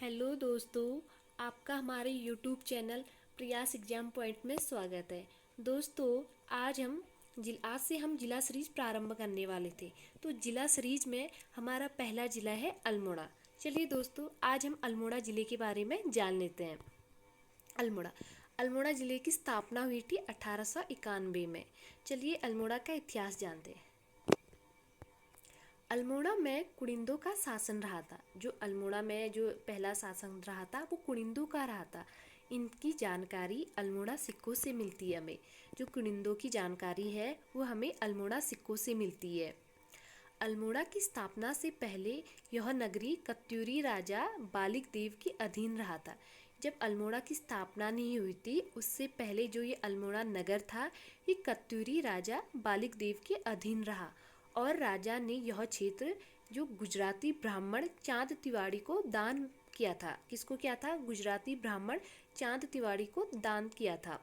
Hello दोस्तों, आपका हमारे यूट्यूब चैनल प्रयास एग्जाम पॉइंट में स्वागत है। दोस्तों, आज से हम जिला सीरीज प्रारंभ करने वाले थे। तो जिला सीरीज में हमारा पहला जिला है अल्मोड़ा। चलिए दोस्तों, आज हम अल्मोड़ा ज़िले के बारे में जान लेते हैं। अल्मोड़ा अल्मोड़ा ज़िले की स्थापना हुई थी 1891 में। चलिए अल्मोड़ा का इतिहास जानते हैं। अल्मोड़ा में कुनिंदों का शासन रहा था। जो अल्मोड़ा में जो पहला शासन रहा था वो कुनिंदों का रहा था। इनकी जानकारी अल्मोड़ा सिक्कों से मिलती है हमें। जो कुनिंदों की जानकारी है वो हमें अल्मोड़ा सिक्कों से मिलती है। अल्मोड़ा की स्थापना से पहले यह नगरी कत्यूरी राजा बालिक देव के अधीन रहा था। जब अल्मोड़ा की स्थापना नहीं हुई थी उससे पहले जो ये अल्मोड़ा नगर था ये कत्यूरी राजा बालिक देव के अधीन रहा और राजा ने यह क्षेत्र जो गुजराती ब्राह्मण चांद तिवारी को दान किया था। किसको किया था? गुजराती ब्राह्मण चांद तिवारी को दान किया था।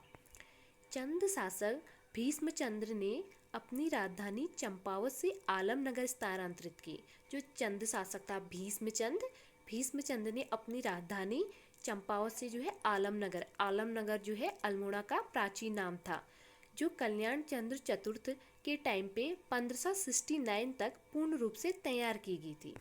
चंद शासक भीष्मचंद्र ने अपनी राजधानी चंपावत से आलमनगर स्थानांतरित की। जो चंद शासक था भीष्मचंद्र ने अपनी राजधानी चंपावत से जो है आलमनगर जो है अल्मोड़ा का प्राचीन नाम था, जो कल्याण चंद्र चतुर्थ के टाइम पे 1569 तक पूर्ण रूप से तैयार की गई थी।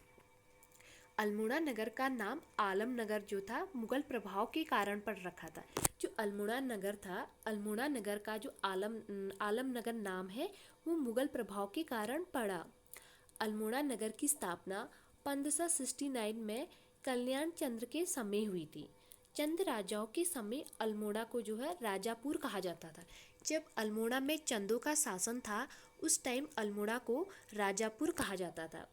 अल्मोड़ा नगर का नाम आलमनगर जो था मुगल प्रभाव के कारण पड़ रखा था। जो अल्मोड़ा नगर था, अल्मोड़ा नगर का जो आलमनगर नाम है वो मुगल प्रभाव के कारण पड़ा। अल्मोड़ा नगर की स्थापना 1569 में कल्याण चंद्र के समय हुई थी। चंद राजाओं के समय अल्मोड़ा को जो है राजापुर कहा जाता था। जब अल्मोड़ा में चंदों का शासन था उस टाइम अल्मोड़ा को राजापुर कहा जाता था।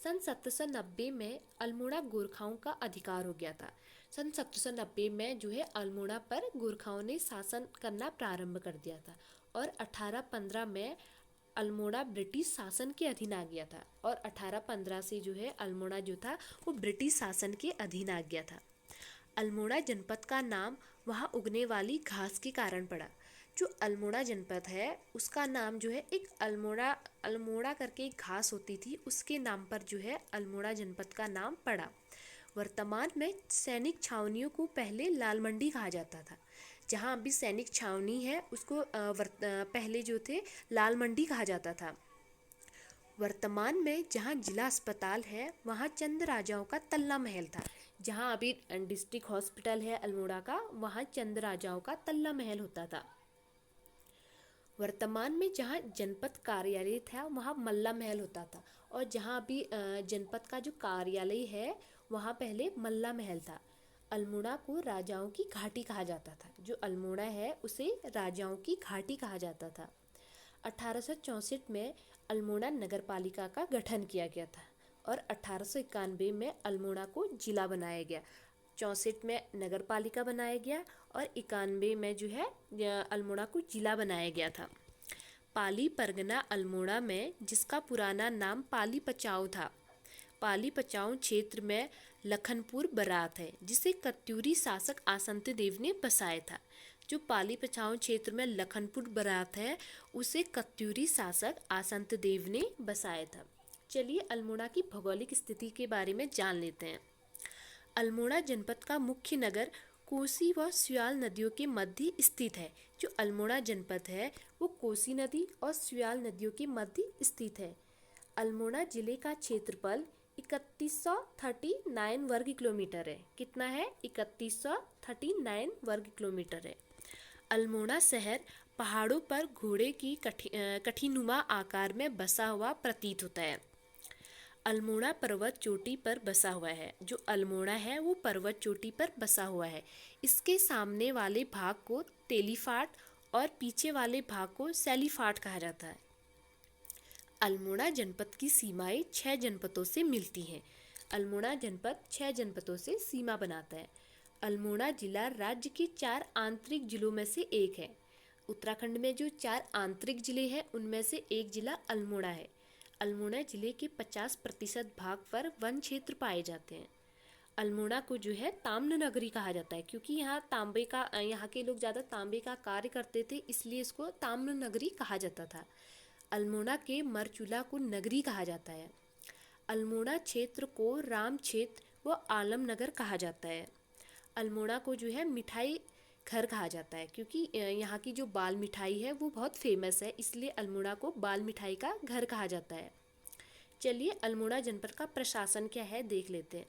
सन 1790 में अल्मोड़ा गोरखाओं का अधिकार हो गया था। सन 1790 में जो है अल्मोड़ा पर गोरखाओं ने शासन करना प्रारंभ कर दिया था और 1815 में अल्मोड़ा ब्रिटिश शासन के अधीन आ गया था और 1815 से जो है अल्मोड़ा जो था वो ब्रिटिश शासन के अधीन आ गया था। अल्मोड़ा जनपद का नाम वहाँ उगने वाली घास के कारण पड़ा। जो अल्मोड़ा जनपद है उसका नाम जो है एक अल्मोड़ा करके एक घास होती थी उसके नाम पर जो है अल्मोड़ा जनपद का नाम पड़ा। वर्तमान में सैनिक छावनियों को पहले लाल मंडी कहा जाता था। जहाँ अभी सैनिक छावनी है उसको पहले जो थे लाल मंडी कहा जाता था। वर्तमान में जहाँ जिला अस्पताल है वहाँ चंद राजाओं का तल्ला महल था। जहाँ अभी डिस्ट्रिक्ट हॉस्पिटल है अल्मोड़ा का वहाँ चंद राजाओं का तल्ला महल होता था। वर्तमान में जहाँ जनपद कार्यालय था वहाँ मल्ला महल होता था और जहाँ अभी जनपद का जो कार्यालय है वहाँ पहले मल्ला महल था। अल्मोड़ा को राजाओं की घाटी कहा जाता था। जो अल्मोड़ा है उसे राजाओं की घाटी कहा जाता था। 1864 में अल्मोड़ा नगर पालिका का गठन किया गया था और 1891 में अल्मोड़ा को जिला बनाया गया। 64 में नगर पालिका बनाया गया और 91 में जो है अल्मोड़ा को जिला बनाया गया था। पाली परगना अल्मोड़ा में जिसका पुराना नाम पाली पचाऊ था। पाली पचाऊ क्षेत्र में लखनपुर बरात है जिसे कत्यूरी शासक आसंत देव ने बसाया था। जो पाली पचाऊ क्षेत्र में लखनपुर बरात है उसे कत्यूरी शासक आसंत देव ने बसाया था। चलिए अल्मोड़ा की भौगोलिक स्थिति के बारे में जान लेते हैं। अल्मोड़ा जनपद का मुख्य नगर कोसी व स्याल नदियों के मध्य स्थित है। जो अल्मोड़ा जनपद है वो कोसी नदी और स्याल नदियों के मध्य स्थित है। अल्मोड़ा जिले का क्षेत्रफल 3139 वर्ग किलोमीटर है। कितना है? 3139 वर्ग किलोमीटर है। अल्मोड़ा शहर पहाड़ों पर घोड़े की कठिनुमा आकार में बसा हुआ प्रतीत होता है। अल्मोड़ा पर्वत चोटी पर बसा हुआ है। जो अल्मोड़ा है वो पर्वत चोटी पर बसा हुआ है। इसके सामने वाले भाग को तेलीफाट और पीछे वाले भाग को सैलीफाट कहा जाता है। अल्मोड़ा जनपद की सीमाएं 6 जनपदों से मिलती हैं। अल्मोड़ा जनपद 6 जनपदों से सीमा बनाता है। अल्मोड़ा जिला राज्य के 4 आंतरिक जिलों में से एक है। उत्तराखंड में जो 4 आंतरिक जिले हैं उनमें से एक जिला अल्मोड़ा है। अल्मोड़ा जिले के 50% भाग पर वन क्षेत्र पाए जाते हैं। अल्मोड़ा को जो है ताम्र नगरी कहा जाता है क्योंकि यहाँ के लोग ज़्यादा तांबे का कार्य करते थे इसलिए इसको ताम्र नगरी कहा जाता था। अल्मोड़ा के मरचूला को नगरी कहा जाता है। अल्मोड़ा क्षेत्र को राम क्षेत्र वो आलमनगर कहा जाता है। अल्मोड़ा को जो है मिठाई घर कहा जाता है, क्योंकि यहाँ की जो बाल मिठाई है वो बहुत फेमस है, इसलिए अल्मोड़ा को बाल मिठाई का घर कहा जाता है। चलिए अल्मोड़ा जनपद का प्रशासन क्या है देख लेते हैं।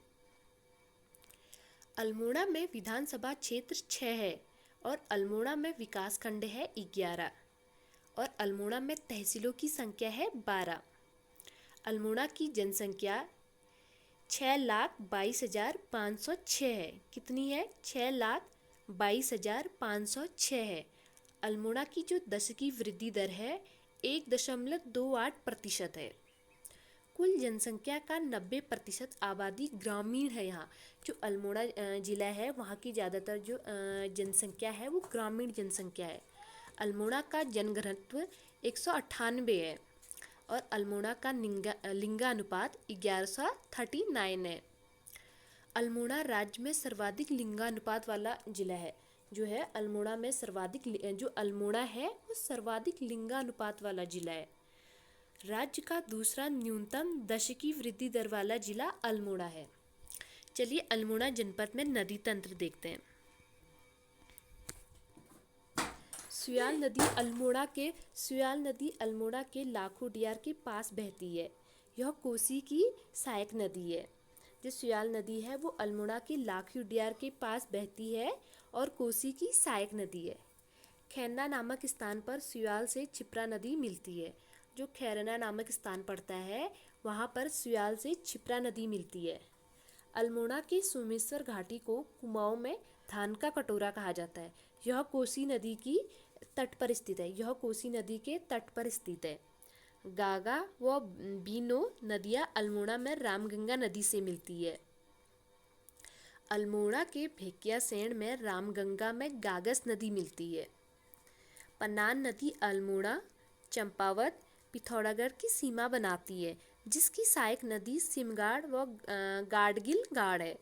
अल्मोड़ा में विधानसभा क्षेत्र 6 है और अल्मोड़ा में विकास खंड है 11 और अल्मोड़ा में तहसीलों की संख्या है 12। अल्मोड़ा की जनसंख्या 6,22,506 है। कितनी है? 6,22,506 है। अल्मोड़ा की जो दशकी वृद्धि दर है 1.28% है। कुल जनसंख्या का 90% आबादी ग्रामीण है। यहाँ जो अल्मोड़ा ज़िला है वहाँ की ज़्यादातर जो जनसंख्या है वो ग्रामीण जनसंख्या है। अल्मोड़ा का जनघनत्व 198 है और अल्मोड़ा का लिंगानुपात 1139 है। अल्मोड़ा राज्य में सर्वाधिक लिंगानुपात वाला जिला है। जो है अल्मोड़ा में सर्वाधिक जो अल्मोड़ा है वो सर्वाधिक लिंगानुपात वाला जिला है। राज्य का दूसरा न्यूनतम दशकी वृद्धि दर वाला जिला अल्मोड़ा है। चलिए अल्मोड़ा जनपद में नदी तंत्र देखते हैं। सुयाल नदी अल्मोड़ा के लाखों डियार के पास बहती है। यह कोसी की सहायक नदी है। जो सुयाल नदी है वो अल्मोड़ा के लाखों डियार के पास बहती है और कोसी की सहायक नदी है। खैरना नामक स्थान पर सुयाल से छिप्रा नदी मिलती है। जो खैरना नामक स्थान पड़ता है वहाँ पर सुयाल से छिप्रा नदी मिलती है। अल्मोड़ा के सोमेश्वर घाटी को कुमाऊं में धान का कटोरा कहा जाता है। यह कोसी नदी की तट पर स्थित है। यह कोसी नदी के तट पर स्थित है। गागा व बीनो नदियाँ अल्मोड़ा में रामगंगा नदी से मिलती है। अल्मोड़ा के भेकियासेण में रामगंगा में गागस नदी मिलती है। पन्नान नदी अल्मोड़ा, चंपावत, पिथौरागढ़ की सीमा बनाती है, जिसकी सहायक नदी सिमगाड़ व गाडगिल गाड़ है।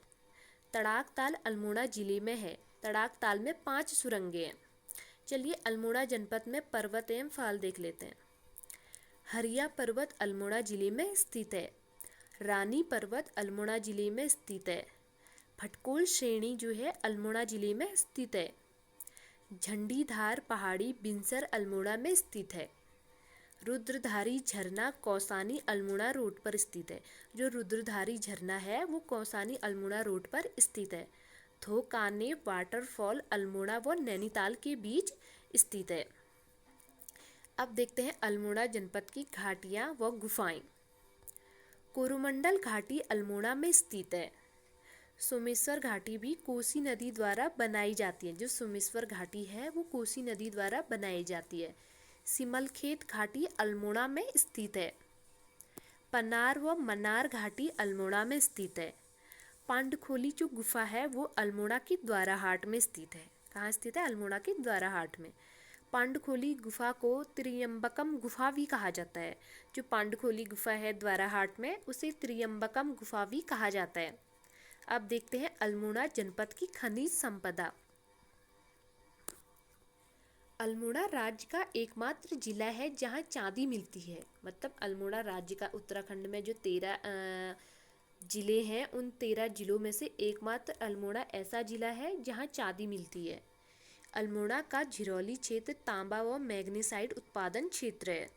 तड़ाक ताल अल्मोड़ा जिले में है। तड़ाक ताल में 5 सुरंगें हैं। चलिए अल्मोड़ा जनपद में पर्वत एवं फाल देख लेते हैं। हरिया पर्वत अल्मोड़ा जिले में स्थित है। रानी पर्वत अल्मोड़ा जिले में स्थित है। भटकोल श्रेणी जो है अल्मोड़ा जिले में स्थित है। झंडीधार पहाड़ी बिनसर अल्मोड़ा में स्थित है। रुद्रधारी झरना कौसानी अल्मोड़ा रोड पर स्थित है। जो रुद्रधारी झरना है वो कौसानी अल्मोड़ा रोड पर स्थित है। धोकाने वाटरफॉल अल्मोड़ा व नैनीताल के बीच स्थित है। अब देखते हैं अल्मोड़ा जनपद की घाटियाँ व गुफाएं। कोरोमंडल घाटी अल्मोड़ा में स्थित है। सोमेश्वर घाटी भी कोसी नदी द्वारा बनाई जाती है। जो सोमेश्वर घाटी है वो कोसी नदी द्वारा बनाई जाती है। सिमलखेत घाटी अल्मोड़ा में स्थित है। पनार व मनार घाटी अल्मोड़ा में स्थित है। पांडखोली जो गुफा है वो अल्मोड़ा के द्वाराहाट में स्थित है। कहाँ स्थित है? अल्मोड़ा के द्वाराहाट में। पांडखोली गुफा को त्रियंबकम गुफा भी कहा जाता है। जो पांडखोली गुफा है द्वाराहाट में उसे त्रियंबकम गुफा भी कहा जाता है। अब देखते हैं अल्मोड़ा जनपद की खनिज संपदा। अल्मोड़ा राज्य का एकमात्र जिला है जहां चांदी मिलती है। मतलब अल्मोड़ा राज्य का उत्तराखंड में जो 13 जिले हैं उन 13 जिलों में से एकमात्र अल्मोड़ा ऐसा जिला है जहां चांदी मिलती है। अल्मोड़ा का झिरौली क्षेत्र तांबा व मैग्नीसाइट उत्पादन क्षेत्र है।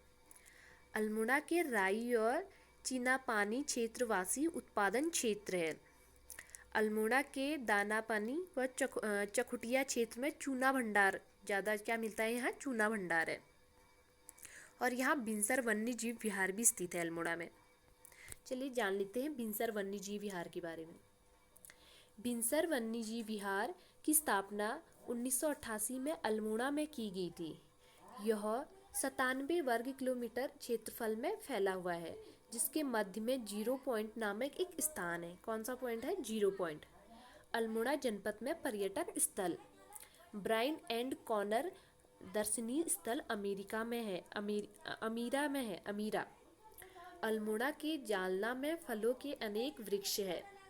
अल्मोड़ा के राई और चीनापानी क्षेत्रवासी उत्पादन क्षेत्र है। अल्मोड़ा के दानापानी व चकुटिया क्षेत्र में चूना भंडार ज़्यादा क्या मिलता है? यहाँ चूना भंडार है। और यहाँ बिनसर वन्य जीव विहार भी स्थित है अल्मोड़ा में। चलिए जान लेते हैं बिनसर वन्य जीव विहार के बारे में। बिनसर वन्य जीव विहार की स्थापना 1988 में अल्मोड़ा में की गई थी। यह 97 वर्ग किलोमीटर क्षेत्रफल में फैला हुआ है, जिसके मध्य में 0 पॉइंट नामक एक स्थान है। कौन सा पॉइंट है? 0 पॉइंट। अल्मोड़ा जनपद में पर्यटन स्थल ब्राइन एंड कॉर्नर दर्शनीय स्थल अमेरिका में है। अमीरा में है। अमीरा। अल्मोड़ा के जालना में फलों के अनेक वृक्ष है।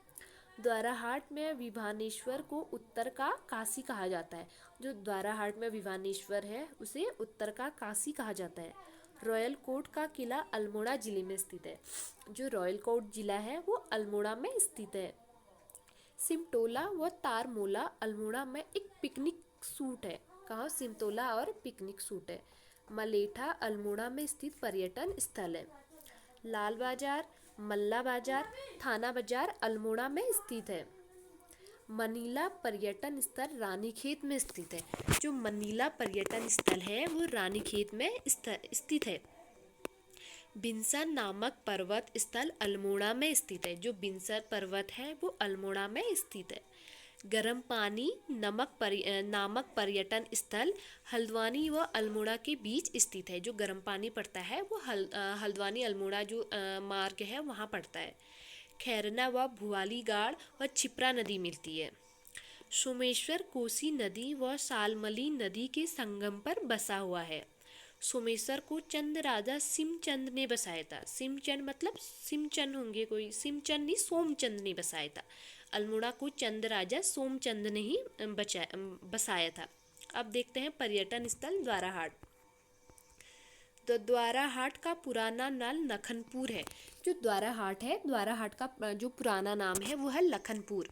द्वाराहाट में विभानेश्वर को उत्तर का काशी कहा जाता है। जो द्वाराहाट में विभानेश्वर है उसे उत्तर का काशी कहा जाता है। रॉयल कोट का किला अल्मोड़ा जिले में स्थित है। जो रॉयल कोट जिला है वो अल्मोड़ा में स्थित है। सिमटोला व तारमोला अल्मोड़ा में एक पिकनिक सूट है। कहाँ? सिमटोला और पिकनिक सूट है। मलेठा अल्मोड़ा में स्थित पर्यटन स्थल है। लाल बाजार, मल्ला बाजार, थाना बाजार अल्मोड़ा में स्थित है। मनीला पर्यटन स्थल रानीखेत में स्थित है। जो मनीला पर्यटन स्थल है वो रानीखेत में स्थित है। बिनसर नामक पर्वत स्थल अल्मोड़ा में स्थित है। जो बिनसर पर्वत है वो अल्मोड़ा में स्थित है। गर्म पानी नामक पर्यटन स्थल हल्द्वानी व अल्मोड़ा के बीच स्थित है। जो गर्म पानी पड़ता है वो हल्द्वानी अल्मोड़ा जो मार्ग है वहाँ पड़ता है। खैरना व भुआली गाड़ व छिप्रा नदी मिलती है। सोमेश्वर कोसी नदी व सालमली नदी के संगम पर बसा हुआ है। सोमेश्वर को चंद राजा सिमचंद ने बसाया था। सिमचंद मतलब सिमचंद होंगे कोई, सिमचंद नहीं, सोमचंद ने बसाया था। अल्मोड़ा को चंद राजा सोमचंद ने ही बसाया था। अब देखते हैं पर्यटन स्थल द्वाराहाट। तो द्वाराहाट का पुराना नाम लखनपुर है। जो द्वाराहाट है, द्वाराहाट का जो पुराना नाम है वो है लखनपुर।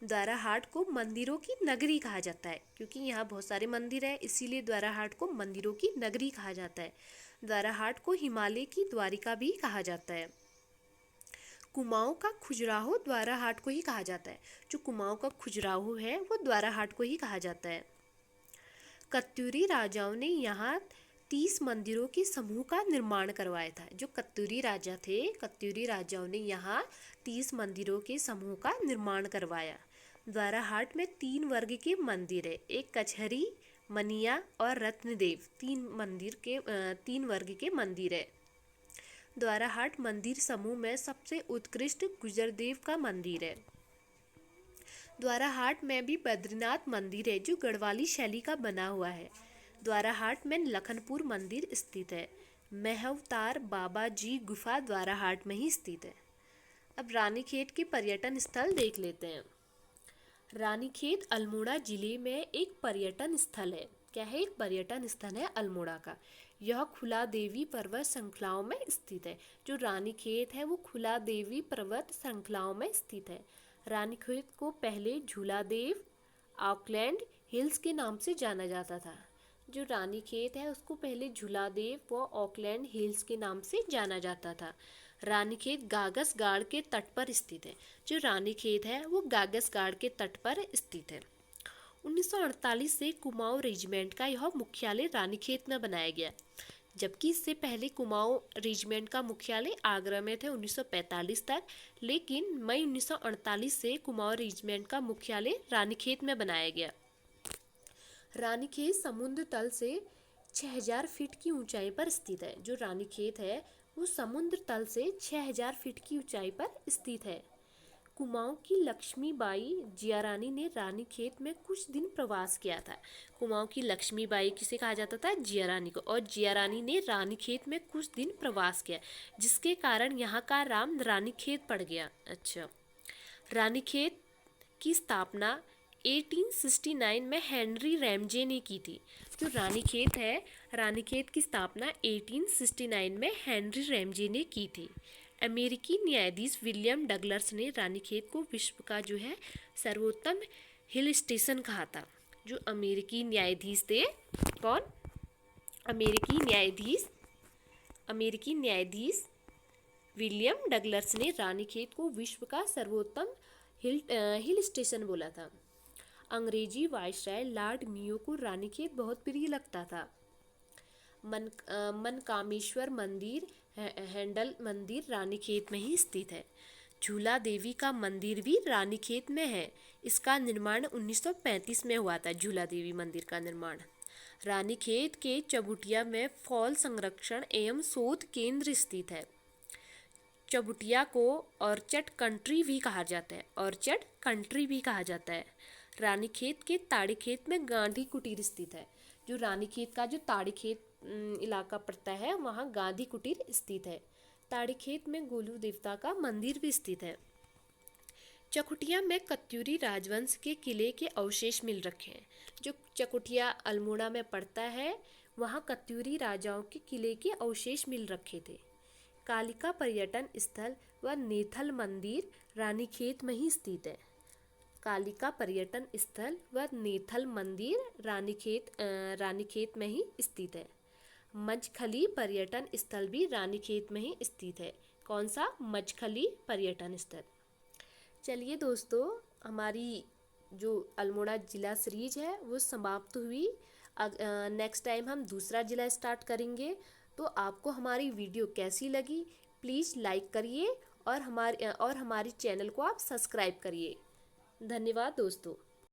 द्वाराहाट को मंदिरों की नगरी कहा जाता है, क्योंकि यहाँ बहुत सारे मंदिर है, इसीलिए द्वाराहाट को मंदिरों की नगरी कहा जाता है। द्वाराहाट को हिमालय की द्वारिका भी कहा जाता है। कुमाऊं का खजुराहो द्वाराहाट को ही कहा जाता है। जो कुमाऊं का खजुराहो है वो द्वाराहाट को ही कहा जाता है। कत्यूरी राजाओं ने यहाँ 30 मंदिरों के समूह का निर्माण करवाया था। जो कत्यूरी राजा थे, कत्यूरी राजाओं ने यहाँ 30 मंदिरों के समूह का निर्माण करवाया। द्वाराहाट में 3 वर्ग के मंदिर है। एक कचहरी, मनिया और रत्नदेव, 3 वर्ग के मंदिर है। द्वाराहाट मंदिर समूह में सबसे उत्कृष्ट गुजरदेव का मंदिर है। द्वाराहाट में भी बद्रीनाथ मंदिर है जो गढ़वाली शैली का बना हुआ है। द्वाराहाट में लखनपुर मंदिर स्थित है। महवतार बाबा जी गुफा द्वाराहाट में ही स्थित है। अब रानीखेत के पर्यटन स्थल देख लेते हैं। रानीखेत अल्मोड़ा जिले में एक पर्यटन स्थल है। क्या है? एक पर्यटन स्थल है अल्मोड़ा का। यह खुला देवी पर्वत श्रृंखलाओं में स्थित है। जो रानीखेत है वो खुला देवी पर्वत श्रृंखलाओं में स्थित है। रानीखेत को पहले झूलादेव ऑकलैंड हिल्स के नाम से जाना जाता था। जो रानीखेत है उसको पहले झूलादेव व ऑकलैंड हिल्स के नाम से जाना जाता था। रानीखेत गागस गाड़ के तट पर स्थित है। जो रानीखेत है वो गागस गाड़ के तट पर स्थित है। 1948 से कुमाऊं रेजिमेंट का यह मुख्यालय रानीखेत में बनाया गया, जबकि इससे पहले कुमाऊं रेजिमेंट का मुख्यालय आगरा में थे 1945 तक, लेकिन मई 1948 से कुमाऊं रेजिमेंट का मुख्यालय रानीखेत में बनाया गया। रानीखेत समुद्र तल से 6000 फीट की ऊंचाई पर स्थित है। जो रानीखेत है वो समुद्र तल से 6000 फीट की ऊंचाई पर स्थित है। कुमाऊं की लक्ष्मीबाई जियारानी ने रानीखेत में कुछ दिन प्रवास किया था। कुमाऊं की लक्ष्मीबाई किसे कहा जाता था? जियारानी को। और जियारानी ने रानीखेत में कुछ दिन प्रवास किया, जिसके कारण यहाँ का नाम रानीखेत पड़ गया। अच्छा, रानीखेत की स्थापना 1869 में हेनरी रैमजे ने की थी। जो रानीखेत है, रानीखेत की स्थापना 1869 में हेनरी रैमजे ने की थी। अमेरिकी न्यायाधीश विलियम डगलस ने रानीखेत को विश्व का जो है सर्वोत्तम हिल स्टेशन कहा था। जो अमेरिकी न्यायाधीश थे, कौन? अमेरिकी न्यायाधीश विलियम डगलस ने रानीखेत को विश्व का सर्वोत्तम हिल स्टेशन बोला था। अंग्रेजी वायसराय लॉर्ड मियो को रानीखेत बहुत प्रिय लगता था। मनकामेश्वर मंदिर, हैंडल मंदिर रानीखेत में ही स्थित है। झूला देवी का मंदिर भी रानीखेत में है। इसका निर्माण 1935 में हुआ था। झूला देवी मंदिर का निर्माण। रानीखेत के चबुटिया में फॉल संरक्षण एवं शोध केंद्र स्थित है। चबुटिया को ऑर्चर्ड कंट्री भी कहा जाता है। रानीखेत के ताड़ीखेत में गांधी कुटीर स्थित है। जो रानीखेत का जो ताड़ीखेत इलाका पड़ता है वहाँ गांधी कुटीर स्थित है। ताड़ीखेत में गोलू देवता का मंदिर भी स्थित है। चकुटिया में कत्यूरी राजवंश के किले के अवशेष मिल रखे हैं। जो चकुटिया अल्मोड़ा में पड़ता है वहाँ कत्यूरी राजाओं के किले के अवशेष मिल रखे थे। कालिका पर्यटन स्थल व नेथल मंदिर रानीखेत में ही स्थित है। कालिका पर्यटन स्थल व नेथल मंदिर रानीखेत में ही स्थित है। मजखली पर्यटन स्थल भी रानीखेत में ही स्थित है। कौन सा? मजखली पर्यटन स्थल। चलिए दोस्तों, हमारी जो अल्मोड़ा ज़िला सीरीज है वो समाप्त हुई। नेक्स्ट टाइम हम दूसरा ज़िला स्टार्ट करेंगे। तो आपको हमारी वीडियो कैसी लगी प्लीज़ लाइक करिए और हमारी चैनल को आप सब्सक्राइब करिए। धन्यवाद दोस्तों।